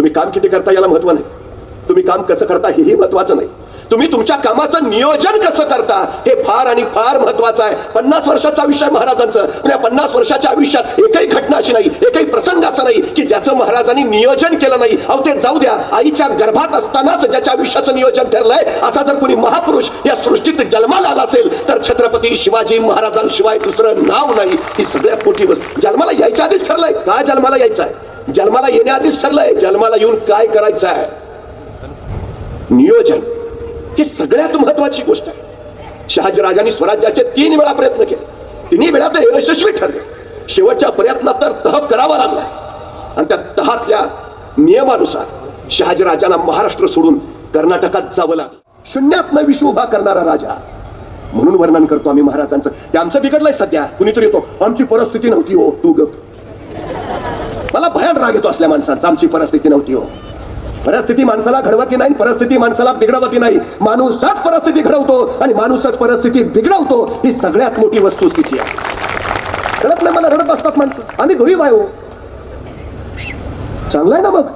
तुम्ही काम किती करता याला महत्व नाही, तुम्ही काम कसं करता हेही महत्वाचं नाही, तुम्ही तुमच्या कामाचं नियोजन कसं करता हे फार आणि फार महत्वाचं आहे. 50 वर्षाचं आयुष्य आहे महाराजांचं, पण या 50 वर्षाच्या आयुष्यात एकही घटना अशी नाही, एकही प्रसंग असा नाही की ज्याचं महाराजांनी नियोजन केलं नाही. अहो ते जाऊ द्या, आईच्या गर्भात असतानाच ज्याच्या आयुष्याचं नियोजन ठरलंय असा जर कोणी महापुरुष या सृष्टीत जन्माला आला असेल तर छत्रपती शिवाजी महाराजांशिवाय दुसरं नाव नाही. ही सगळ्यात मोठी गोष्ट. जन्माला यायच्या आधीच ठरलंय काय जन्माला यायचं आहे, जन्माला येण्याआधीच ठरलंय जन्माला येऊन काय करायचं आहे. नियोजन ही सगळ्यात महत्वाची गोष्ट आहे. शहाजीराजांनी स्वराज्याचे 3 वेळा प्रयत्न केले, 3 वेळा ते यशस्वी ठरले. शेवटच्या प्रयत्नात तर तह करावा लागला आणि त्या तहातल्या नियमानुसार शहाजीराजांना महाराष्ट्र सोडून कर्नाटकात जावं लागलं. शून्यातनं विश्व उभा करणारा राजा म्हणून वर्णन करतो आम्ही महाराजांचं. ते आमचं बिघडलंय सध्या. कुणीतरी येतो आमची परिस्थिती नव्हती हो, तू गप. मला भयान राग येतो असल्या माणसांचा. आमची परिस्थिती नव्हती हो. परिस्थिती माणसाला घडवती नाही, परिस्थिती माणसाला बिघडवती नाही. माणूसच परिस्थिती घडवतो आणि माणूसच परिस्थिती बिघडवतो. ही सगळ्यात मोठी वस्तुस्थिती आहे. कळत नाही मला. रडत बसतात माणसं. आम्ही गरीब आहे हो. चांगलं आहे ना मग,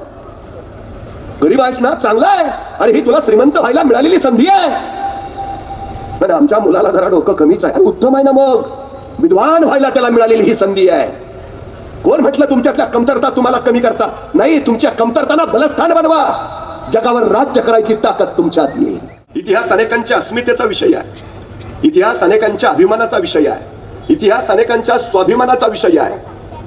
गरीब आहेस ना, चांगला आहे. आणि ही तुला श्रीमंत व्हायला मिळालेली संधी आहे. पण आमच्या मुलाला जरा डोकं कमीच आहे. अरे उत्तम आहे ना मग, विद्वान व्हायला त्याला मिळालेली ही संधी आहे. कोण म्हटलं तुमच्यातल्या कमतरता तुम्हाला कमी करता? नाही, तुमच्या कमतरतांना बलस्थान बनवा. जगावर राज्य करायची ताकद तुमच्यात येईल. इतिहास अनेकांच्या अस्मितेचा विषय आहे, इतिहास अनेकांच्या अभिमानाचा विषय आहे, इतिहास अनेकांच्या स्वाभिमानाचा विषय आहे,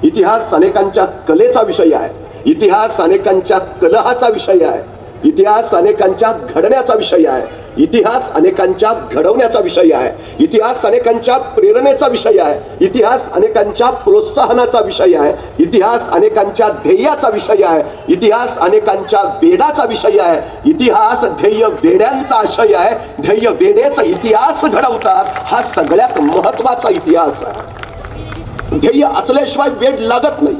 इतिहास अनेकांच्या कलेचा विषय आहे, इतिहास अनेकांच्या कलहाचा विषय आहे, इतिहास अनेकांच्या घडण्याचा विषय आहे, इतिहास अनेकांच्या घडवण्याचा विषय आहे, इतिहास अनेकांच्या प्रेरणेचा विषय आहे, इतिहास अनेकांच्या प्रोत्साहनाचा विषय आहे, इतिहास अनेकांच्या ध्येयाचा विषय आहे, इतिहास अनेकांच्या वेडाचा विषय आहे, इतिहास ध्येय वेड्यांचा आशय आहे. ध्येय वेडेचा इतिहास घडवतात हा सगळ्यात महत्वाचा इतिहास आहे. ध्येय असल्याशिवाय वेड लागत नाही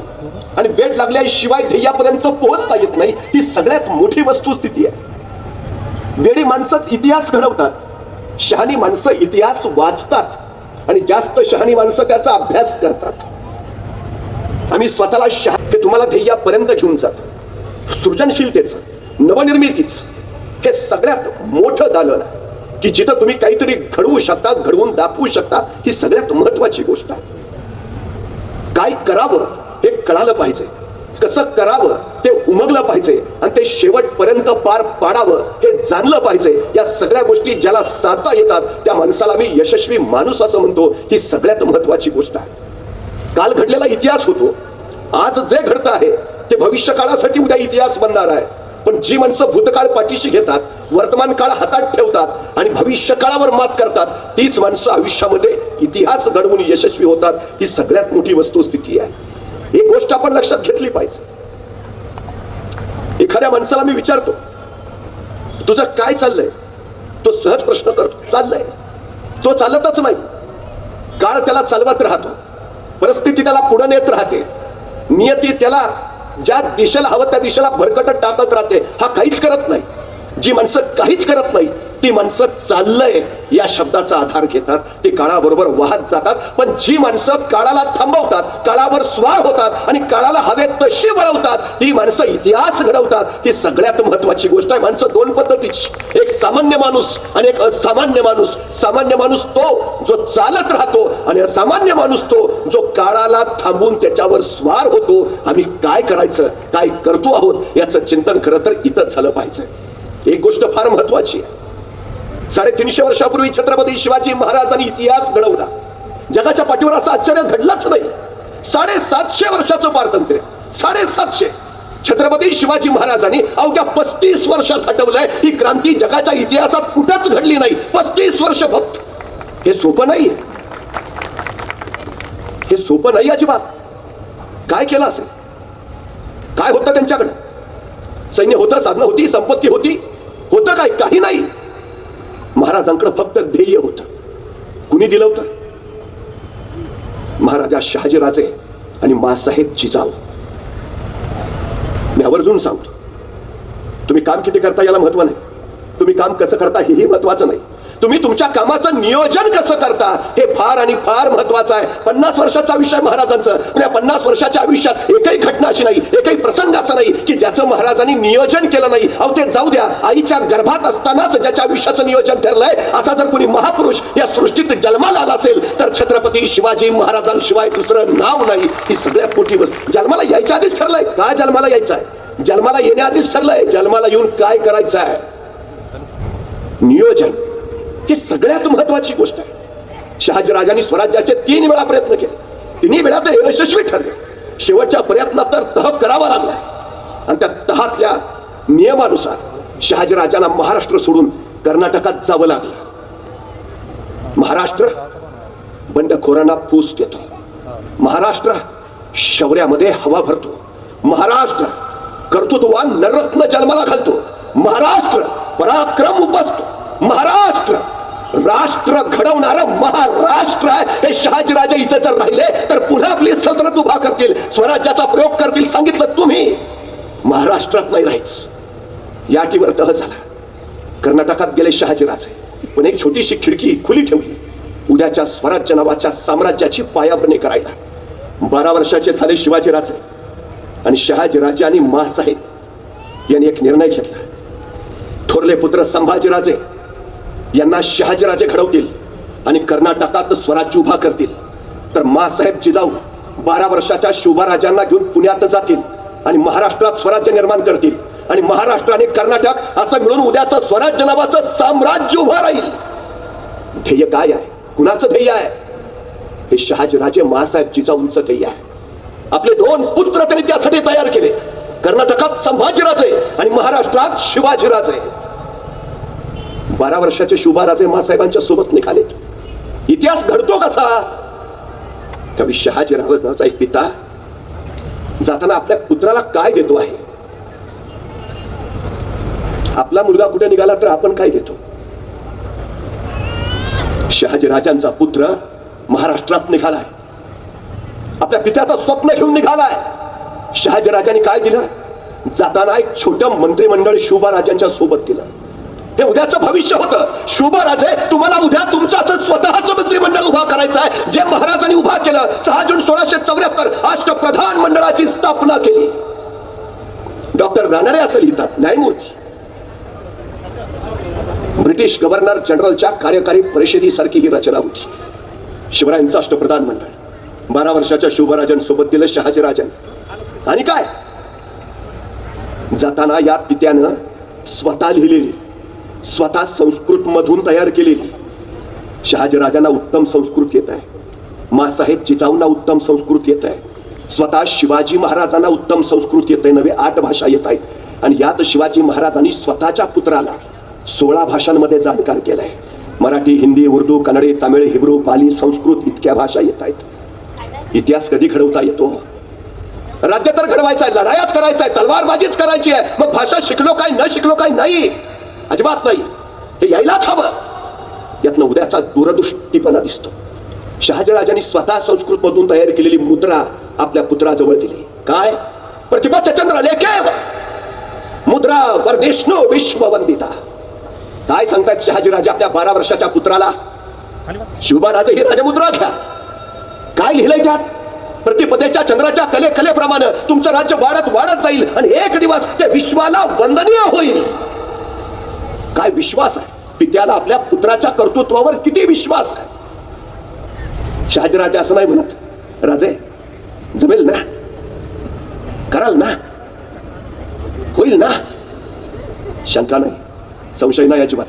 आणि वेड लागल्याशिवाय ध्येयापर्यंत पोहोचता येत नाही. ही सगळ्यात मोठी वस्तुस्थिती आहे. वेडी माणसंच इतिहास घडवतात, शहाणी माणसं इतिहास वाचतात आणि जास्त शहाणी माणसं त्याचा अभ्यास करतात. आम्ही स्वतःला ते तुम्हाला ध्येयापर्यंत घेऊन जातो. सृजनशीलतेचं, नवनिर्मितीच हे सगळ्यात मोठं दालन आहे की जिथं तुम्ही काहीतरी घडवू शकता, घडवून दाखवू शकता. ही सगळ्यात महत्वाची गोष्ट आहे. काय करावं हे कळालं पाहिजे, कसं करावं ते उमगलं पाहिजे आणि ते शेवटपर्यंत पार पाडावं हे जाणलं पाहिजे. या सगळ्या गोष्टी ज्याला साधता येतात त्या माणसाला मी यशस्वी माणूस असं म्हणतो. ही सगळ्यात महत्वाची गोष्ट आहे. काल घडलेला इतिहास होतो, आज जे घडतं आहे ते भविष्य काळासाठी उद्या इतिहास बनणार आहे. पण जी माणसं भूतकाळ पाठीशी घेतात, वर्तमान काळ हातात ठेवतात आणि भविष्य काळावर मात करतात, तीच माणसं आयुष्यामध्ये इतिहास घडवून यशस्वी होतात. ही सगळ्यात मोठी वस्तुस्थिती आहे. एक गोष्ट आपण लक्षात घेतली पाहिजे. एखाद्या माणसाला मी विचारतो तुझं काय चाललंय, तो सहज प्रश्न करतो चाललंय. तो चालतच नाही. काळ त्याला चालवत राहतो, परिस्थिती त्याला पुढे नेत राहते, नियती त्याला ज्या दिशेला हवं त्या दिशेला भरकटत टाकत राहते. हा काहीच करत नाही. जी माणसं काहीच करत नाही ती माणसं चाललंय या शब्दाचा आधार घेतात, ते काळाबरोबर वाहत जातात. पण जी माणसं काळाला थांबवतात, काळावर स्वार होतात आणि काळाला हवे तशी वळवतात, ती माणसं इतिहास घडवतात. ही सगळ्यात महत्वाची गोष्ट आहे. माणसं 2 पद्धतीची, एक सामान्य माणूस आणि एक असामान्य माणूस. सामान्य माणूस तो जो चालत राहतो आणि असामान्य माणूस तो जो काळाला थांबून त्याच्यावर स्वार होतो. आम्ही काय करायचं, काय करतो आहोत याचं चिंतन खरं तर इथंच झालं पाहिजे. एक गोष्ट फार महत्वाची आहे. 350 वर्षापूर्वी छत्रपती शिवाजी महाराजांनी इतिहास घडवला. जगाच्या पाठीवर असं आश्चर्य घडलंच नाही. 750 वर्षाचं पारतंत्र्य, 750. छत्रपती शिवाजी महाराजांनी अवघ्या 35 वर्षात हटवलंय. ही क्रांती जगाच्या इतिहासात कुठंच घडली नाही. 35 वर्ष फक्त. हे सोपं नाही, हे सोपं नाही अजिबात. काय केलं असेल, काय होतं त्यांच्याकडे? सैन्य होतं, साधनं होती, संपत्ती होती, होतं काय? काही नाही. महाराजांकडे फक्त ध्येय होतं. कुणी दिलं होतं? महाराजा शहाजीराजे आणि मासाहेब जिजाऊ. मी आवर्जून सांगतो, तुम्ही काम किती करता याला महत्व नाही, तुम्ही काम कसं करता हेही महत्वाचं नाही, तुम्ही तुमच्या कामाचं नियोजन कसं करता हे फार आणि फार महत्वाचं आहे. 50 वर्षाचं आयुष्य आहे महाराजांचं, पण या 50 वर्षाच्या आयुष्यात एकही घटना अशी नाही, एकही प्रसंग असा नाही की ज्याचं महाराजांनी नियोजन केलं नाही, अहो ते जाऊ द्या, आईच्या गर्भात असतानाच ज्याच्या आयुष्याचं नियोजन ठरलंय, असा जर कोणी महापुरुष या सृष्टीत जन्माला आला असेल तर छत्रपती शिवाजी महाराजांशिवाय दुसरं नाव नाही. ही सगळ्यात मोठी गोष्ट. जन्माला यायच्या आधीच ठरलंय काय जन्माला यायचं आहे, जन्माला येण्याआधीच ठरलंय जन्माला येऊन काय करायचं आहे. नियोजन ही सगळ्यात महत्वाची गोष्ट आहे. शहाजीराजांनी स्वराज्याचे 3 वेळा प्रयत्न केले, 3 वेळा ते यशस्वी ठरले. शेवटच्या प्रयत्नात तर तह करावा लागला आणि त्या तहातल्या नियमानुसार शहाजीराजांना महाराष्ट्र सोडून कर्नाटकात जावं लागलं. महाराष्ट्र बंडखोरांना फूस देतो, महाराष्ट्र शौर्यामध्ये हवा भरतो, महाराष्ट्र कर्तृत्ववान नररत्न जन्माला घालतो, महाराष्ट्र पराक्रम उपसतो, महाराष्ट्र राष्ट्र घडवणारा महाराष्ट्र आहे. हे शहाजीराजे इथे जर राहिले तर पुन्हा आपली सल्तनत उभा करतील, स्वराज्याचा प्रयोग करतील. सांगितलं तुम्ही महाराष्ट्रात नाही राहायचं. या अटीवर तह झाला. कर्नाटकात गेले शहाजीराजे, पण एक छोटीशी खिडकी खुली ठेवली उद्याच्या स्वराज्य नावाच्या साम्राज्याची पायाभरणी करायला. 12 वर्षाचे झाले शिवाजीराजे आणि शहाजीराजे आणि माँसाहेब यांनी एक निर्णय घेतला. थोरले पुत्र संभाजीराजे यांना शहाजीराजे घडवतील आणि कर्नाटकात स्वराज्य उभा करतील, तर माँसाहेब जिजाऊ 12 वर्षाच्या शोभाराजांना घेऊन पुण्यात जातील आणि महाराष्ट्रात स्वराज्य निर्माण करतील आणि महाराष्ट्र आणि कर्नाटक असं मिळून उद्याचं स्वराज्य नावाचं साम्राज्य उभं राहील. ध्येय काय आहे, कुणाचं ध्येय आहे? हे शहाजीराजे माँसाहेब जिजाऊंचं ध्येय आहे. आपले 2 पुत्र त्यांनी त्यासाठी तयार केले, कर्नाटकात संभाजीराजे आणि महाराष्ट्रात शिवाजीराजे. 12 वर्षाचे शोभाराजे माँसाहेबांच्या सोबत निघालेत. इतिहास घडतो कसा? कवी शहाजीराजांचा एक पिता जाताना आपल्या पुत्राला काय देतो आहे? आपला मुलगा कुठे निघाला तर आपण काय देतो? शहाजीराजांचा पुत्र महाराष्ट्रात निघालाय, आपल्या पित्याचं स्वप्न घेऊन निघालाय. शहाजीराजांनी काय दिलं? जाताना एक छोटं मंत्रिमंडळ शोभाराजांच्या सोबत दिलं. हे उद्याचं भविष्य होतं. शोभाराजे, तुम्हाला उद्या तुमचं असं स्वतःचं मंत्रिमंडळ उभा करायचं आहे जे महाराजांनी उभा केलं. 6 जून 1674 अष्टप्रधान मंडळाची स्थापना केली. डॉक्टर रानडे असं लिहितात, न्यायमूर्ती. ब्रिटिश गव्हर्नर जनरलच्या कार्यकारी परिषदेसारखी ही रचना होती. शिवरायांचं अष्टप्रधान मंडळ 12 वर्षाच्या शोभाराजांसोबत दिलं शहाजीराजांनी. आणि काय जाताना या पित्यानं स्वतः लिहिलेली, स्वतः संस्कृत मधून तयार केलेली. शहाजीराजांना उत्तम संस्कृत येत आहे, माँसाहेब जिजाऊंना उत्तम संस्कृत येत आहे, स्वतः शिवाजी महाराजांना उत्तम संस्कृत येत आहे. नवे 8 भाषा येत आहेत. आणि यात शिवाजी महाराजांनी स्वतःच्या पुत्राला 16 भाषांमध्ये जाणकार केलाय. मराठी, हिंदी, उर्दू, कन्नडी, तमिळ, हिब्रू, पाली, संस्कृत इतक्या भाषा येत आहेत. इतिहास कधी घडवता येतो? राज्य तर घडवायचं आहे, लढायाच करायचं आहे, तलवारबाजीच करायची आहे. मग भाषा शिकलो काय न शिकलो काय? नाही, अजिबात नाही. हे यायलाच हवं. यातनं उद्याचा दूरदृष्टीपणा दिसतो. शहाजीराजांनी स्वतः संस्कृत मधून तयार केलेली मुद्रा आपल्या पुत्राजवळ दिली. काय? प्रतिभाच्या चंद्र लेखेव मुद्रा वरदेशनो विश्ववंदिता. काय सांगतायत शहाजीराजे आपल्या 12 वर्षाच्या पुत्राला? शोभाराजे ही राजमुद्रा घ्या. काय लिहिलंय त्यात? प्रतिपदेच्या चंद्राच्या कलेप्रमाणे तुमचं राज्य वाढत वाढत जाईल आणि एक दिवस ते विश्वाला वंदनीय होईल. काय विश्वास आहे पित्याला आपल्या पुत्राच्या कर्तृत्वावर? किती विश्वास आहे? शहाजीराजे असं नाही म्हणत, राजे जमेल ना, कराल ना, होईल ना? शंका नाही, संशय नाही अजिबात.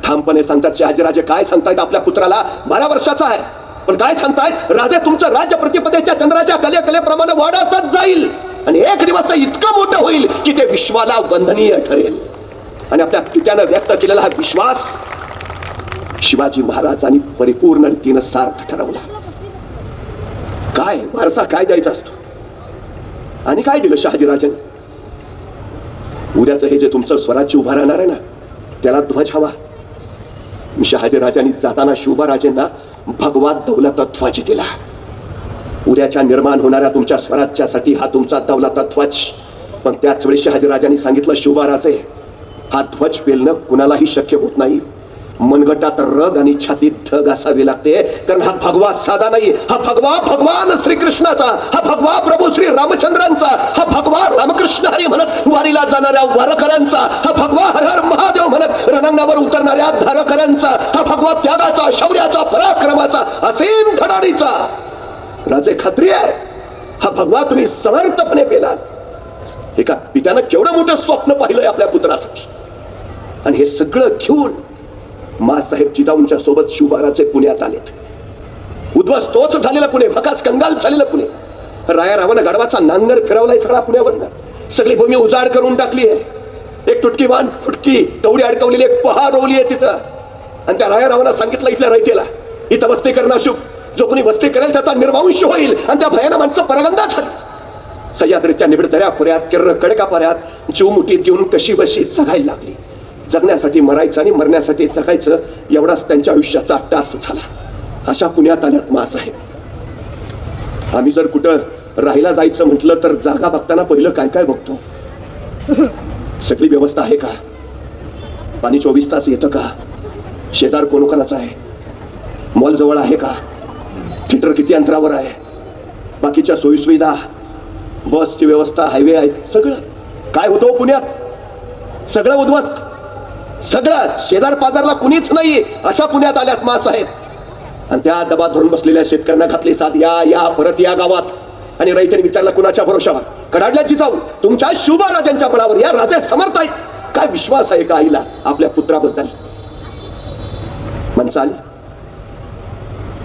ठामपणे सांगतात शहाजीराजे. काय सांगतायत आपल्या पुत्राला? 12 वर्षाचा आहे, पण काय सांगतायत? राजे तुमचं राज्य प्रतिपदेच्या चंद्राच्या कलेप्रमाणे वाढतच जाईल आणि एक दिवस ते इतकं मोठं होईल की ते विश्वाला वंदनीय ठरेल. आणि आपल्या पित्यानं व्यक्त केलेला हा विश्वास शिवाजी महाराजांनी परिपूर्ण रीतीनं सार्थ ठरवला. काय वारसा काय द्यायचा असतो? आणि काय दिलं शहाजीराजांनी? उद्याचं हे जे तुमचं स्वराज्य उभा राहणार आहे ना, त्याला ध्वज हवा. शहाजीराजांनी जाताना शोभाराजेंना भगवा दौलत ध्वज दिला. उद्याच्या निर्माण होणाऱ्या तुमच्या स्वराज्यासाठी हा तुमचा दौलत ध्वज. पण त्याच वेळी शहाजीराजांनी सांगितलं, शोभाराजे हा ध्वज पेलणं कुणालाही शक्य होत नाही. मनगटात रग आणि छातीत धग असावी लागते, कारण हा भगवा साधा नाही, हा भगवा भगवान श्रीकृष्णाचा, हा भगवा प्रभू श्री रामचंद्रांचा, हा भगवा रामकृष्ण हरी म्हणत वारीला जाणाऱ्या वारकऱ्यांचा, हा भगवा हर हर महादेव म्हणत रणांगणावर उतरणाऱ्या धारकऱ्यांचा, हा भगवा त्यागाचा, शौर्याचा, पराक्रमाचा, असीम धडाडीचा राजे खात्री आहे. हा भगवा तुम्ही समर्थपणे पेला. एका पित्यानं केवढं मोठं स्वप्न पाहिलंय आपल्या पुत्रासाठी, आणि हे सगळं घेऊन मासाहेब जिजाऊंच्या सोबत शिवबाराचे पुण्यात आलेत. उद्ध्वस्त तोच झालेला पुणे, भकास कंगाल झालेलं पुणे. राया रावानं गाढवाचा नांगर फिरवलाय सगळा पुण्यावरनं. सगळी भूमी उजाड करून टाकली आहे. एक तुटकी वाण फुटकी कवडी अडकवलेली एक पहा रोवली आहे तिथं. आणि त्या राया रावानं सांगितलं इथल्या रयतेला, इथं वस्ती करणं अशुभ, जो कोणी वस्ती करेल त्याचा निर्वंश होईल. आणि त्या भयानं माणसं परागंदा झाली. सह्याद्रीच्या निबिड दऱ्या खोऱ्यात किर्र कडकापाऱ्यात जीव मुठीत घेऊन कशी बशी जगायला लागली. जगण्यासाठी मरायचं आणि मरण्यासाठी जगायचं एवढाच त्यांच्या आयुष्याचा टास झाला. अशा पुण्यात आल्यात मासाहेब. आम्ही जर कुठं राहायला जायचं म्हटलं तर जागा बघताना पहिलं काय काय बघतो? सगळी व्यवस्था आहे का? पाणी 24 तास येतं का? शेजार कोणकोणाचा आहे? मॉल जवळ आहे का? थिएटर किती अंतरावर आहे? बाकीच्या सोयीसुविधा, बसची व्यवस्था, हायवे आहेत, सगळं काय होतं पुण्यात? सगळं उद्ध्वस्त, सगळं शेजार पाजारला कुणीच नाही. अशा पुण्यात आल्यात मासाहेब. आणि त्या दबात धरून बसलेल्या शेतकऱ्यांना घातली साथ, या या परत या गावात. आणि रयतेने विचारलं कुणाच्या भरोशावर? कडाडल्याची जाऊन तुमच्या शिवबाराजांच्या बळावर. या राजे समर्थ आहेत. काय विश्वास आहे का आईला आपल्या पुत्राबद्दल? माणसं आली,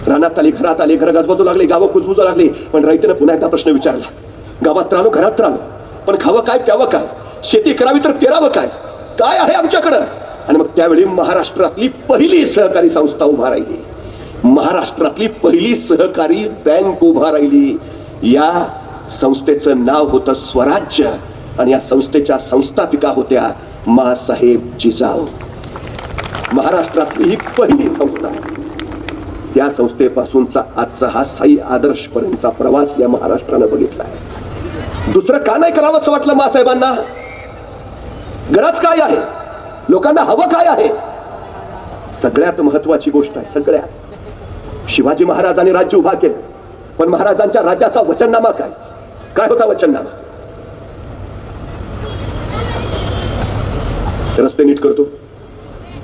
रानात आली, घरात आली, घर गजबजू लागली, गावं कुजबुजू लागली. पण रयतेनं पुन्हा एकदा प्रश्न विचारला, गावात राहलो, घरात राहलो, पण खावं काय, प्यावं काय, शेती करावी तर पेरावं काय, काय आहे आमच्याकडं? आणि मग त्यावेळी महाराष्ट्रातली पहिली सहकारी संस्था उभा राहिली. महाराष्ट्रातली पहिली सहकारी बँक उभा राहिली. या संस्थेचं नाव होतं स्वराज्य. आणि या संस्थेच्या संस्थापिका होत्या मासाहेब जिजाऊ. महाराष्ट्रातली ही पहिली संस्था. त्या संस्थेपासूनचा आजचा हा साई आदर्श पर्यंतचा प्रवास या महाराष्ट्रानं बघितला आहे. दुसरं का नाही करावं असं वाटलं मासाहेबांना? गरज काय आहे? लोकांना हवं काय आहे? सगळ्यात महत्वाची गोष्ट आहे, सगळ्यात, शिवाजी महाराजांनी राज्य उभा केलं, पण महाराजांच्या राज्याचा वचननामा काय? काय होता वचननामा? रस्ते नीट करतो,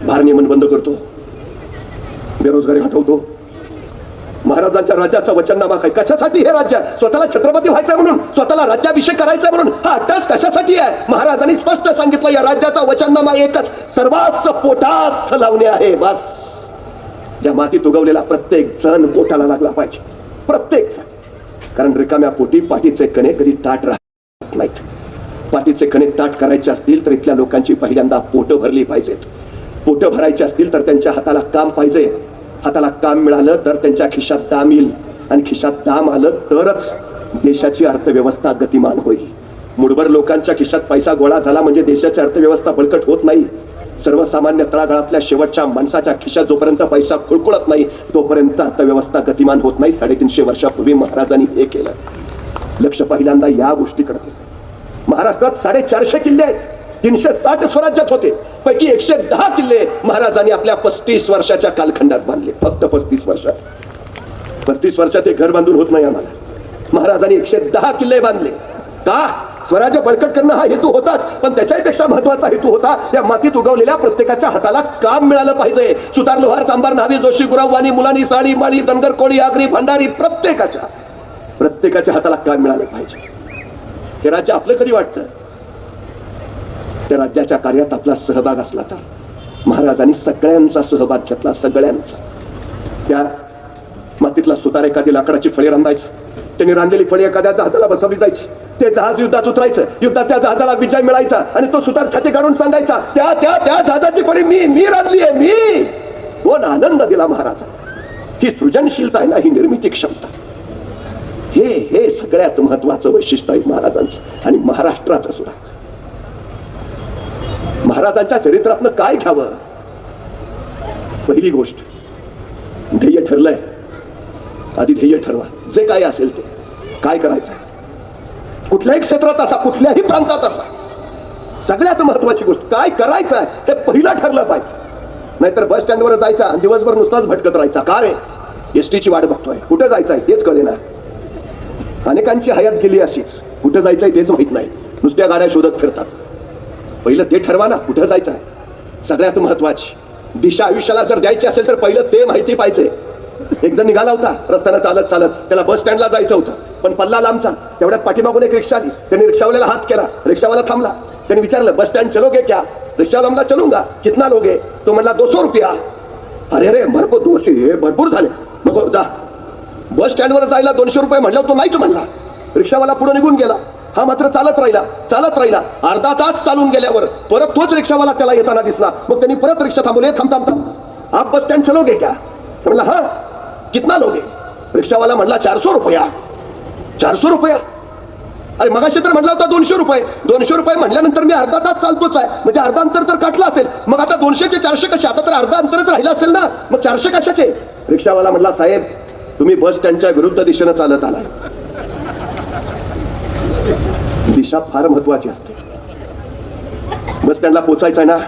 भारनियमन बंद करतो, बेरोजगारी हटवतो. महाराजांच्या राज्याचा वचननामा काय? कशासाठी हे राज्य? स्वतःला छत्रपती व्हायचं म्हणून, स्वतःला राज्याभिषेक करायचा म्हणून? हा अट्टास कशासाठी आहे? महाराजांनी स्पष्ट सांगितलं, या राज्याचा वचननामा एकच, सर्वांस पोटास लावणे आहे. बस. या मातीत उगवलेला प्रत्येक जण पोटाला लागला पाहिजे, प्रत्येक जण. कारण रिकाम्या पोटी पाठीचे कणे कधी ताट राहत नाहीत. पाठीचे कणे ताट करायचे असतील तर इथल्या लोकांची पहिल्यांदा पोटं भरली पाहिजेत. पोटं भरायची असतील तर त्यांच्या हाताला काम पाहिजे. हाताला काम मिळालं तर त्यांच्या खिशात दाम येईल, आणि खिशात दाम आलं तरच देशाची अर्थव्यवस्था गतिमान होईल. मुठभर लोकांच्या खिशात पैसा गोळा झाला म्हणजे देशाची अर्थव्यवस्था बळकट होत नाही. सर्वसामान्य तळागाळातल्या शेवटच्या माणसाच्या खिशात जोपर्यंत पैसा खुळखुळत नाही तोपर्यंत अर्थव्यवस्था गतिमान होत नाही. 350 वर्षापूर्वी महाराजांनी हे केलं. लक्ष पहिल्यांदा या गोष्टीकडे दिलं. महाराष्ट्रात 450 किल्ले आहेत. 360 स्वराज्यात होते, पैकी 110 किल्ले महाराजांनी आपल्या 35 वर्षाच्या कालखंडात बांधले. फक्त 35 वर्षात. 35 वर्षात एक घर बांधून होत नाही आम्हाला. महाराजांनी 110 किल्ले बांधले. का? स्वराज्य बळकट करणं हा हेतू होताच, पण त्याच्यापेक्षा महत्वाचा हेतू होता या मातीत उगवलेल्या प्रत्येकाच्या हाताला काम मिळालं पाहिजे. सुतार, लोहार, चांभार, न्हावी, जोशी, गुराव, वाणी, मुलानी, साळी, माळी, धनगर, कोळी, आगरी, भंडारी, प्रत्येकाच्या हाताला काम मिळालं पाहिजे. हे राज्य आपलं कधी वाटतं? त्या राज्याच्या कार्यात आपला सहभाग असला तर. महाराजांनी सगळ्यांचा सहभाग घेतला, सगळ्यांचा. त्या मातीतला सुतार एखादी लाकडाची फळी रांधायचा. त्यांनी रांधलेली फळी एखाद्या जहाजाला बसवली जायची. ते जहाज युद्धात उतरायचं. युद्धात त्या जहाजाला विजय मिळायचा आणि तो सुतार छाती काढून सांगायचा, त्या त्या त्या जहाजाची फळी मी रांधली आहे, मी. कोण आनंद दिला महाराजा. ही सृजनशीलता आहे ना, ही निर्मिती क्षमता. हे सगळ्यात महत्वाचं वैशिष्ट्य आहे महाराजांचं आणि महाराष्ट्राचं सुद्धा. महाराजांच्या चरित्रातनं काय घ्यावं? पहिली गोष्ट, ध्येय ठरलंय. आधी ध्येय ठरवा, जे काय असेल ते. काय करायचं? कुठल्याही क्षेत्रात असा, कुठल्याही प्रांतात असा, सगळ्यात महत्वाची गोष्ट काय करायचं आहे हे पहिलं ठरलं पाहिजे. नाहीतर बस स्टँडवर जायचा आणि दिवसभर नुसताच भटकत राहायचा. का रे? एसटीची वाट बघतोय. कुठे जायचंय तेच कळेना. अनेकांची हयात गेली अशीच, कुठे जायचंय तेच माहित नाही, नुसत्या गाड्या शोधत फिरतात. पहिलं ते ठरवा ना कुठे जायचंय. सगळ्यात महत्वाची दिशा आयुष्याला जर द्यायची असेल तर पहिलं ते माहिती पाहिजे. एक जण निघाला होता रस्त्यानं चालत चालत, त्याला बस स्टँडला जायचं होतं पण पल्ला लांबचा. तेवढ्यात पाठीमागून एक रिक्षा आली. त्यांनी रिक्षावाल्याला हात केला. रिक्षावाला थांबला. त्यांनी विचारलं बस स्टँड चलोगे क्या? रिक्षावाला म्हणला चलूंगा. कितना लोगे? तो म्हणला 200 रुपया. अरे रे भरपूर 200 हे भरपूर झाले. मग जा. बस स्टँडवर जायला 200 रुपये म्हणलं तो नाहीच म्हणला. रिक्षावाला पुढे निघून गेला. हा मात्र चालत राहिला. अर्धा तास चालून गेल्यावर परत तोच रिक्षावाला त्याला येताना दिसला. मग त्यांनी परत रिक्षा थांबवली. थांब आप बस स्टँड चलोगे क्या? म्हणला हा. कितना लोगे? रिक्षावाला म्हणला 400 रुपया. 400 रुपया? अरे मगाशी तर म्हणला होता 200 रुपये. 200 रुपये म्हणल्यानंतर मी अर्धा तास चालतोच आहे, म्हणजे अर्धा अंतर तर काटलं असेल. मग आता 200 चे 400 कसे? आता तर अर्धा अंतरच राहिलं असेल ना, मग 400 कशाचे? रिक्षावाला म्हणला साहेब तुम्ही बस स्टँडच्या विरुद्ध दिशेनं चालत आला. दिशा फार महत्वाची असते. बस स्टँडला पोचायचं आहे ना,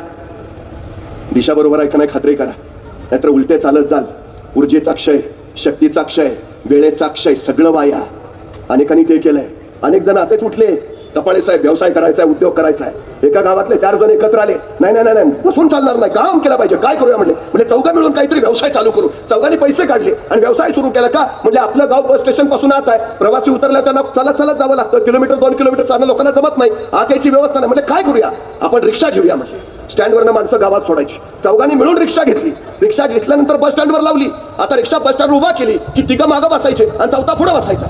दिशा बरोबर आहे का नाही खात्री करा, नाहीतर उलटे चालत जाल. ऊर्जेचा क्षय, शक्तीचा क्षय, वेळेचा क्षय, सगळं वाया. अनेकांनी ते केलंय. अनेक जण असेच उठले, कपाळे साहेब व्यवसाय करायचा आहे, उद्योग करायचा आहे. एका गावातले 4 जण एकत्र आले. नाही बसून चालणार नाही, काम केलं पाहिजे. काय करूया म्हणजे चौघा मिळून काहीतरी व्यवसाय चालू करू. चौघांनी पैसे काढले आणि व्यवसाय सुरू केला. का? म्हणजे आपलं गाव बस स्टेशन पासून आत आहे. प्रवासी उतरल्या त्यांना चालत जावं लागतं. किलोमीटर 2 किलोमीटर चालणं लोकांना जमत नाही. आत याची व्यवस्था नाही. म्हणजे काय करूया आपण? रिक्षा घेऊया. म्हणजे स्टँडवरनं माणसं गावात सोडायची. चौघांनी मिळून रिक्षा घेतली. रिक्षा घेतल्यानंतर बस स्टँडवर लावली. आता रिक्षा बस स्टँडवर उभा केली की तिघं मागं बसायचे आणि चौथा पुढे बसायचा.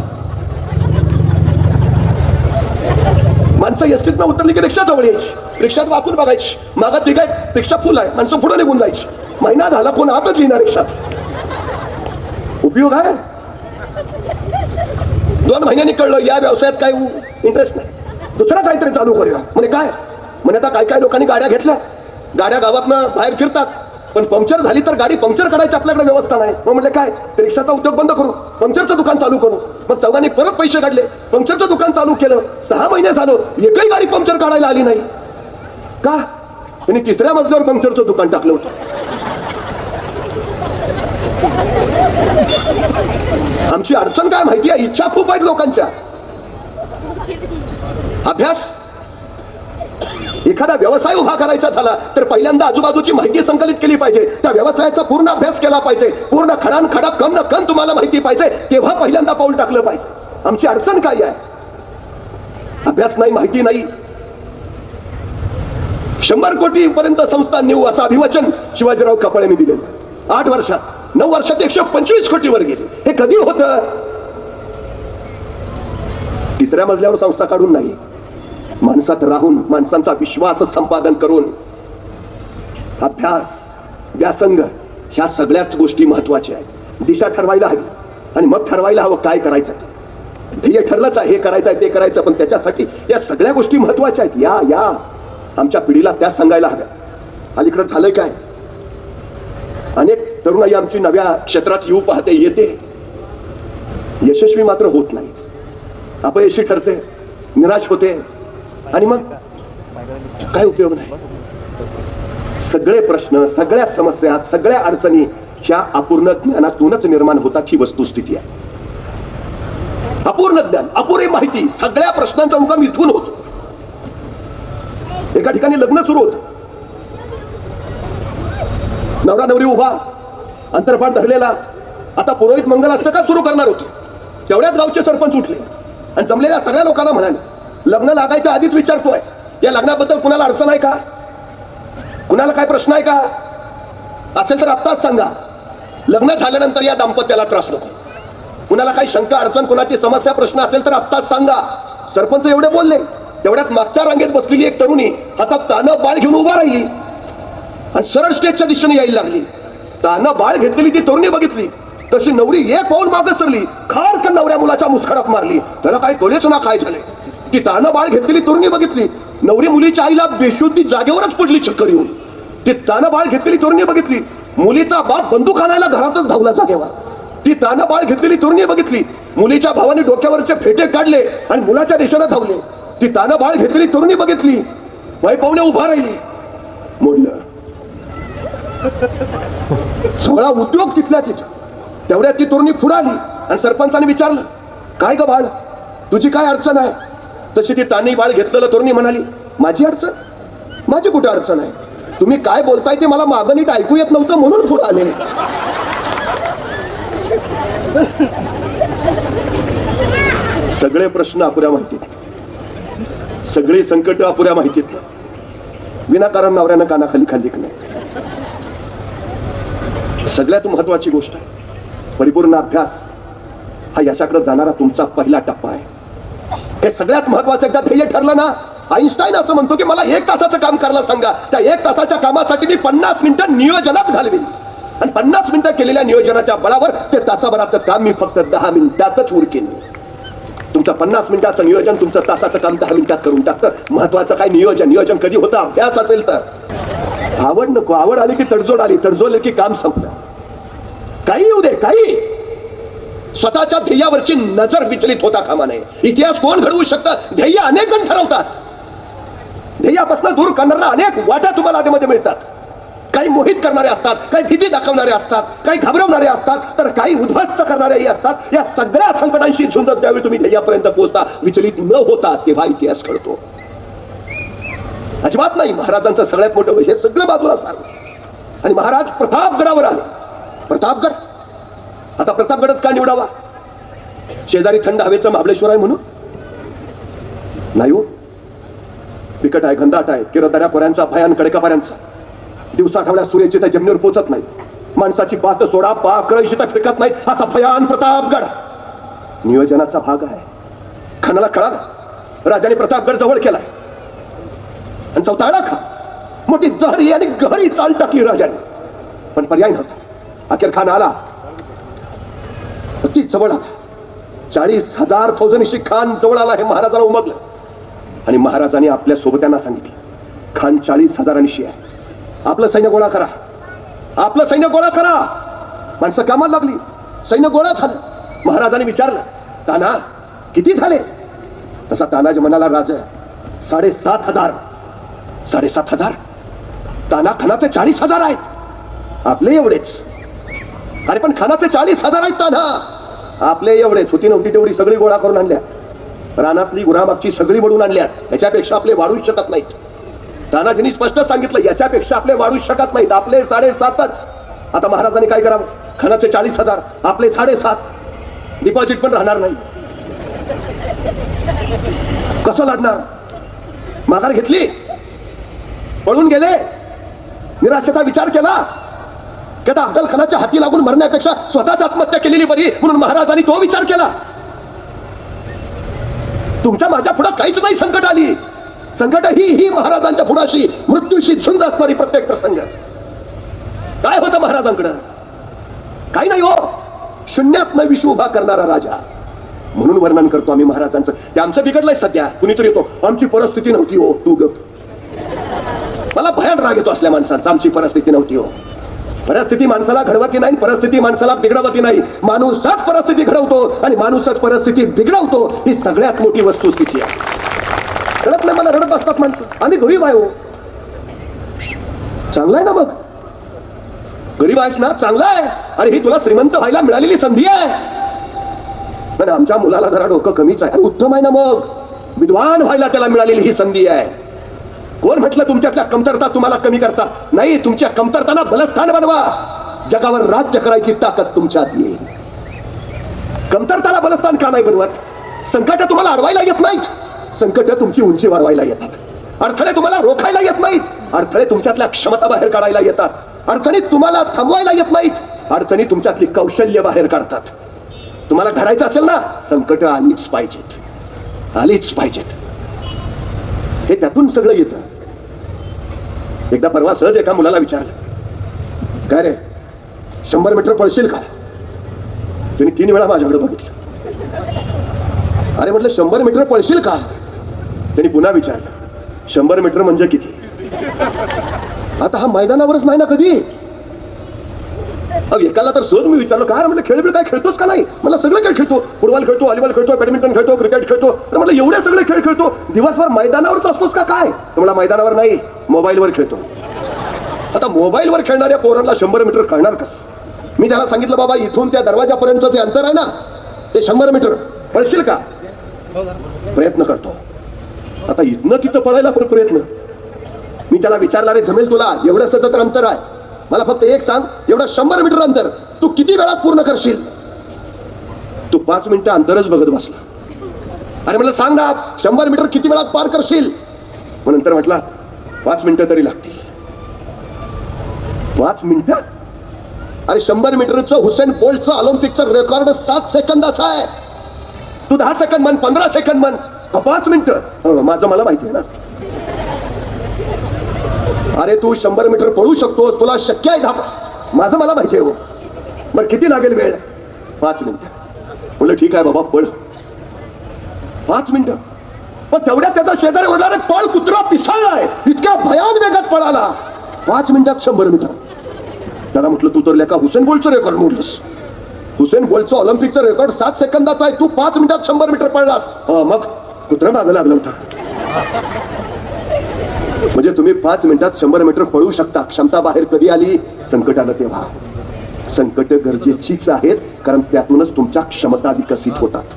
माणसं एसटीतनं उतरली की रिक्षा जवळ यायची. रिक्षात वाकून बघायची. मागं तिघ आहेत, रिक्षा फुल आहे. माणसं पुढे निघून जायची. महिना झाला कोण आतच येणार रिक्षात. उपयोग आहे. 2 महिन्यांनी कळलं या व्यवसायात काही इंटरेस्ट नाही, दुसरा काहीतरी चालू करूया. म्हणजे काय? म्हणजे आता काय लोकांनी गाड्या घेतल्या. गाड्या गावातनं बाहेर फिरतात, पण पंक्चर झाली तर गाडी पंक्चर काढायची आपल्याकडे व्यवस्था नाही. मग म्हणजे काय? रिक्षाचा उद्योग बंद करू, पंक्चरचं दुकान चालू करू. मग चौघांनी परत पैसे काढले, पंक्चरचं दुकान चालू केलं. 6 महिने झालं एकही गाडी पंक्चर काढायला आली नाही. का? त्यांनी 3ऱ्या मजल्यावर पंक्चरचं दुकान टाकलं होतं. आमची अडचण काय माहिती आहे? इच्छा खूप आहेत लोकांच्या. अभ्यास. एखादा व्यवसाय उभा करायचा झाला तर पहिल्यांदा आजूबाजूची माहिती संकलित केली पाहिजे. त्या व्यवसायाचा पूर्ण अभ्यास केला पाहिजे. पूर्ण खडानखडा कण न कण तुम्हाला माहिती पाहिजे, तेव्हा पहिल्यांदा पाऊल टाकलं पाहिजे. आमची अडचण काय आहे? अभ्यास नाही, माहिती नाही. 100 कोटी पर्यंत संस्था नेऊ असं अभिवचन शिवाजीराव कापळेंनी दिले. 8 वर्षात 9 वर्षात 125 कोटीवर गेले. हे कधी होतं? 3ऱ्या मजल्यावर संस्था काढून नाही, माणसात राहून, माणसांचा विश्वास संपादन करून. अभ्यास, व्यासंग, ह्या सगळ्याच गोष्टी महत्वाच्या आहेत. दिशा ठरवायला हवी आणि मग ठरवायला हवं काय करायचं. ध्येय ठरलंच आहे, हे करायचं आहे, ते करायचं, पण त्याच्यासाठी या सगळ्या गोष्टी महत्वाच्या आहेत. या आमच्या पिढीला त्या सांगायला हव्यात. अलीकडे झालंय काय? अनेक तरुणाई आमची नव्या क्षेत्रात येऊ पाहते, येते, यशस्वी मात्र होत नाही. अपयशी ठरते, निराश होते आणि मग काय उपयोग नाही. सगळे प्रश्न, सगळ्या समस्या, सगळ्या अडचणी ह्या अपूर्ण ज्ञानातूनच निर्माण होतात. ही वस्तुस्थिती आहे. अपूर्ण ज्ञान, अपुरी माहिती, सगळ्या प्रश्नांचा उगम इथून होतो. एका ठिकाणी लग्न सुरू होत. नवरा नवरी उभा, अंतरपाठ धरलेला. आता पुरोहित मंगलाष्टका सुरू करणार होते. तेवढ्याच गावचे सरपंच उठले आणि जमलेल्या सगळ्या लोकांना म्हणाले, लग्न लागायच्या आधीच विचारतोय, या लग्नाबद्दल कुणाला अडचण आहे का? कुणाला काय प्रश्न आहे का? असेल तर आत्ताच सांगा. लग्न झाल्यानंतर या दाम्पत्याला त्रास नको. कुणाला काही शंका, अडचण, कुणाची समस्या, प्रश्न असेल तर आत्ताच सांगा. सरपंच एवढे बोलले. तेवढ्यात मागच्या रांगेत बसलेली एक तरुणी हातात तानं बाळ घेऊन उभा राहिली आणि सरळ स्टेजच्या दिशेने यायला लागली. तानं बाळ घेतलेली ती तरुणी बघितली तशी नवरी एक पाऊल मागे सरली, खाडकन नवऱ्या मुलाच्या मुस्कडात मारली. त्याला काय कळेच ना काय झाले. ती तानं बाळ घेतलेली तरुणी बघितली. नवरी मुलीच्या आईला बेशुद्धी जागेवरच पडली चक्कर येऊन. ती तानं बाळ घेतलेली तरुणी बघितली. मुलीचा बाप बंदूक आणायला घरातच धावला जागेवर. ती तानं बाळ घेतलेली तरुणी बघितली. मुलीच्या भावाने डोक्यावरचे फेटे काढले आणि मुलाच्या दिशेने धावले. ती तानं बाळ घेतलेली तरुणी बघितली. वय पाहुणे उभा राहिली. मोडलं. सगळा उद्योग तिथल्या तिथं. तेवढ्यात ती तरुणी पुढे आली आणि सरपंचाने विचारलं, काय ग बाळ, तुझी काय अडचण आहे? तशी ती तानी बाळ घेतलेलं तरुणी म्हणाली, माझी अडचण? माझी कुठे अडचण आहे? तुम्ही काय बोलताय ते मला मागं नीट ऐकू येत नव्हतं म्हणून पुढे आले. सगळे प्रश्न अपुऱ्या माहितीत, सगळी संकट अपुऱ्या माहितीत, विनाकारण नवऱ्यानं कानाखाली खाल्ली नाही. सगळ्यात महत्वाची गोष्ट आहे, परिपूर्ण अभ्यास हा यशाकडे जाणारा तुमचा पहिला टप्पा आहे. हे सगळ्यात महत्वाचं एकदा ध्येय ठरलं ना, आईन्स्टाईन असं म्हणतो की मला 1 तासाचं काम करायला सांगा, त्या 1 तासाच्या कामासाठी मी 50 मिनिटं नियोजनात घालवीन आणि 50 मिनिटं केलेल्या नियोजनाच्या बळावर ते तासाभराचं काम मी फक्त 10 मिनिटातच उरकेन. तुमचं 50 मिनिटाचं नियोजन तुमचं तासाचं काम 10 मिनिटात करून टाकतं. महत्वाचं काय नियोजन? नियोजन कधी होतं? अभ्यास असेल तर. आवड नको, आवड आली की तडजोड आली, तडजोड आली की काम संपलं. काही येऊ दे, काही. स्वतःच्या ध्येयावरची नजर विचलित होता कामा नये. इतिहास कोण घडवू शकतं? ध्येय अनेक जण ठरवतात. ध्येयापासून दूर करणाऱ्या अनेक वाटा तुम्हाला आधीमध्ये मिळतात. काही मोहित करणारे असतात, काही भीती दाखवणारे असतात, काही घाबरवणारे असतात, तर काही उद्ध्वस्त करणारेही असतात. या सगळ्या संकटांशी झुंजत त्यावेळी तुम्ही ध्येयापर्यंत पोहोचता, विचलित न होता, तेव्हा इतिहास घडतो. अजिबात नाही. महाराजांचं सगळ्यात मोठं वैशिष्ट्य सगळं बाजूला सारलं आणि महाराज प्रतापगडावर आले. प्रतापगड, आता प्रतापगडच का निवडावा? शेजारी थंड हवेचं महाबळेश्वर आहे म्हणून? नाही हो. बिकट आहे, घनदाट आहे, किरदऱ्या कोऱ्यांचा, भयान कडेकापाऱ्यांचा. दिवसा ढवळ्या सूर्याची त्या जमिनीवर पोचत नाही. माणसाची बात सोडा, पाकळशी तर फिरकत नाही, असा भयान प्रतापगड नियोजनाचा भाग आहे. खानाला कळाला, राजाने प्रतापगड जवळ केलाय आणि चौथाळा खा मोठी जहरी आणि गहरी चाल टाकली राजाने. पण पर्याय नव्हता. अखेर खान आला, अति जवळ आला. 40,000 फौजनिशी खान जवळ आला हे महाराजांना उमगलं आणि महाराजांनी आपल्या सोबत्यांना सांगितलं, खान 40,000 आहे, आपलं सैन्य गोळा करा, आपलं सैन्य गोळा करा. माणसं कामाला लागली, सैन्य गोळा झालं. महाराजांनी विचारलं, ताना किती झाले? तसा तानाजी म्हणाला, राजा 7,500. 7,500? ताना, खानाचे 40,000 आहेत. आपले एवढेच. अरे पण खानाचे 40,000 आहेत ताना. आपले एवढेच. होती नव्हती तेवढी सगळी गोळा करून आणल्यात. रानातली गुरामागची सगळी वडून आणल्यात. याच्यापेक्षा आपले वाढूच शकत नाहीत. तानाजींनी स्पष्ट सांगितलं, याच्यापेक्षा आपले वाढूच शकत नाहीत. आपले 7,500च. आता महाराजांनी काय करावं? खानाचे 40,000, आपले 7,500. डिपॉझिट पण राहणार नाही. कसं लढणार? माघार घेतली, पळून गेले, निराशेचा विचार केला की आता अफजल खानाच्या हाती लागून मरण्यापेक्षा स्वतःच आत्महत्या केलेली बरी, म्हणून महाराजांनी तो विचार केला. तुमच्या माझ्या पुढे काहीच नाही संकट आली. संकट ही महाराजांच्या पुढाशी मृत्यूशी झुंज असणारी प्रत्येक प्रसंग. काय होतं महाराजांकडं? काही नाही हो. शून्यात न विश्व उभा करणारा राजा म्हणून वर्णन करतो आम्ही महाराजांचं. ते आमचं बिघडलंय सध्या. कुणीतरी येतो, आमची परिस्थिती नव्हती हो. तू गप. मला भयान राग येतो असल्या माणसांचा. आमची परिस्थिती नव्हती हो. परिस्थिती माणसाला घडवती नाही, परिस्थिती माणसाला बिघडवती नाही. माणूसच परिस्थिती घडवतो आणि माणूसच परिस्थिती बिघडवतो. ही सगळ्यात मोठी वस्तुस्थिती आहे. कळत नाही मला. रडत बसतात माणसं. आम्ही गरीब आहे हो. चांगलं आहे ना मग. गरीब आहेस ना, चांगला आहे. अरे ही तुला श्रीमंत व्हायला मिळालेली संधी आहे. पण आमच्या मुलाला जरा डोकं कमीच आहे. अरे उत्तम आहे ना मग. विद्वान व्हायला त्याला मिळालेली ही संधी आहे. कोण म्हटलं तुमच्यातल्या कमतरता तुम्हाला कमी करता? नाही, तुमच्या कमतरताना बलस्थान बनवा. जगावर राज्य करायची ताकद तुमच्यात येईल. कमतरताला बलस्थान का नाही बनवत? संकट तुम्हाला अडवायला येत नाहीत. संकट तुमची उंची वाढवायला येतात. अडथळे तुम्हाला रोखायला येत नाहीत. अडथळे तुमच्यातल्या क्षमता बाहेर काढायला येतात. अडचणी तुम्हाला थांबवायला येत नाहीत. अडचणी तुमच्यातली कौशल्य बाहेर काढतात. तुम्हाला घडायचं असेल ना, संकट आलीच पाहिजेत, आलीच पाहिजेत. हे त्यातून सगळं येतं. एकदा परवा सहज एका मुलाला विचारलं, काय रे 100 मीटर पळशील का? त्याने 3 वेळा माझ्याकडे बघितलं. अरे म्हटलं 100 मीटर पळशील का? त्यांनी पुन्हा विचारलं, 100 मीटर म्हणजे किती? आता हा मैदानावरच नाही ना कधी. एकाला तर सहज मी विचारलं, काय म्हटलं खेळ काय खेळतोस का? नाही, मला सगळे खेळ खेळतो. फुटबॉल खेळतो, व्हॉलीबॉल खेळतो, बॅडमिंटन खेळतो, क्रिकेट खेळतो. तर म्हटलं एवढे सगळे खेळ खेळतो, दिवसभर मैदानावरच असतोस का काय? तर मला मैदानावर नाही, मोबाईलवर खेळतो. आता मोबाईलवर खेळणाऱ्या पोरांना 100 मीटर कळणार कसं? मी त्याला सांगितलं बाबा इथून त्या दरवाजापर्यंतचं जे अंतर आहे ना ते 100 मीटर, पळशील का? प्रयत्न करतो. आता इथनं तिथं पळायला पण प्रयत्न. मी त्याला विचारला, रे जमेल तुला? एवढंच तर अंतर आहे, मला फक्त एक सांग, एवढं 100 मीटर अंतर तू किती वेळात पूर्ण करशील? तू 5 मिनिटं अंतरच बघत बसला. अरे म्हटलं सांग ना, 100 मीटर किती वेळात पार करशील? मग नंतर म्हटला 5 मिनिटं तरी लागतील. 5 मिनिटं? अरे 100 मीटरचं हुसेन बोल्टचं ऑलिम्पिकचं रेकॉर्ड 7 सेकंदाचं आहे. तू 10 सेकंद म्हण, 15 सेकंद म्हण, 5 मिनिटं? माझं मला माहिती आहे ना. अरे तू 100 मीटर पळू शकतोस, तुला शक्य आहे 10. माझं मला माहिती आहे. हो बरं किती लागेल वेळ? 5 मिनिटं. म्हणलं ठीक आहे बाबा पळ. 5 मिनिटं. पण तेवढ्यात त्याचा शेजारी म्हटला, रे पळ कुत्रा पिसाळलाय, इतक्या भयान वेगात पळाला. 5 मिनिटात 100 मीटर. त्याला म्हटलं तू तर लेका हुसेन बोल्टचं रेकॉर्ड मोडलंस. हुसेन बोल्टचं ऑलिम्पिकचं रेकॉर्ड 7 सेकंदाचा आहे, तू 5 मिनिटात 100 मीटर पळलास. मग कुत्रा मागं लागला होता. म्हणजे तुम्ही 5 मिनिटात 100 मीटर पळू शकता. क्षमता बाहेर कधी आली? संकट आलं तेव्हा. संकट गरजेचीच आहेत, कारण त्यातूनच तुमच्या क्षमता विकसित होतात.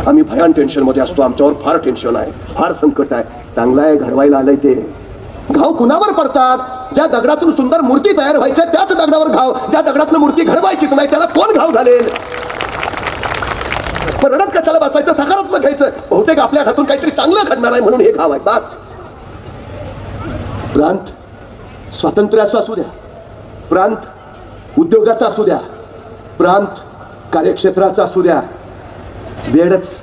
आम्ही भयान टेन्शन मध्ये असतो, आमच्यावर फार टेन्शन आहे, फार संकट आहे. चांगलं आहे घडवायला आलंय ते. घाव कुणावर पडतात? ज्या दगडातून सुंदर मूर्ती तयार व्हायच्या त्याच दगडावर घाव. ज्या दगडातून मूर्ती घडवायचीच नाही त्याला कोण घाव घालेल? पण रडत कशाला बसायचं? सकारात्मक घ्यायचं. बहुतेक आपल्या हातून काहीतरी चांगलं घडणार आहे म्हणून हे घाव आहे. बस. प्रांत स्वातंत्र्याचा असू द्या, प्रांत उद्योगाचा असू द्या, प्रांत कार्यक्षेत्राचा असू द्या, वेळच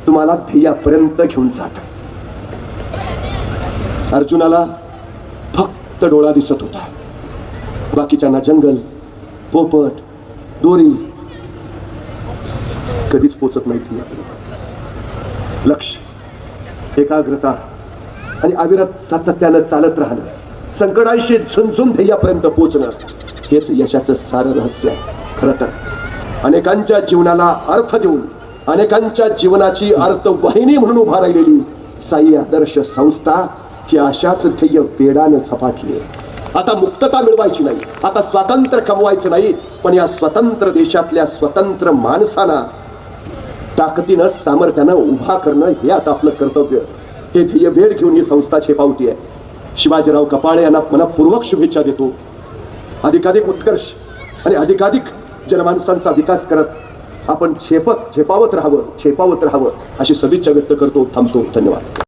तुम्हाला ध्येयापर्यंत घेऊन जात. अर्जुनाला फक्त डोळा दिसत होता, बाकीच्यांना जंगल, पोपट, दोरी कधीच पोचत नाही. लक्ष, एकाग्रता आणि अविरत सातत्यानं चालत राहणं, संकटांशी झुंझुन ध्येयापर्यंत पोचणं, हेच यशाचं सारं रहस्य आहे. खरं तर अनेकांच्या जीवनाला अर्थ देऊन, अनेकांच्या जीवनाची अर्थवाहिनी म्हणून उभा राहिलेली साई आदर्श संस्था ही अशाच ध्येय वेडानं झपाटली आहे. आता मुक्तता मिळवायची नाही, आता स्वातंत्र्य कमवायचं नाही, पण या स्वतंत्र देशातल्या स्वतंत्र माणसांना ताकदीनं, सामर्थ्यानं उभा करणं हे आता आपलं कर्तव्य. हे ध्येय वेळ घेऊन ही संस्था झेपावती आहे. शिवाजीराव कपाळे यांना मनपूर्वक शुभेच्छा देतो. अधिकाधिक उत्कर्ष आणि अधिकाधिक जनमानसांचा विकास करत आपण झेपावत राहावं अशी सदिच्छा व्यक्त करतो. थांबतो. धन्यवाद.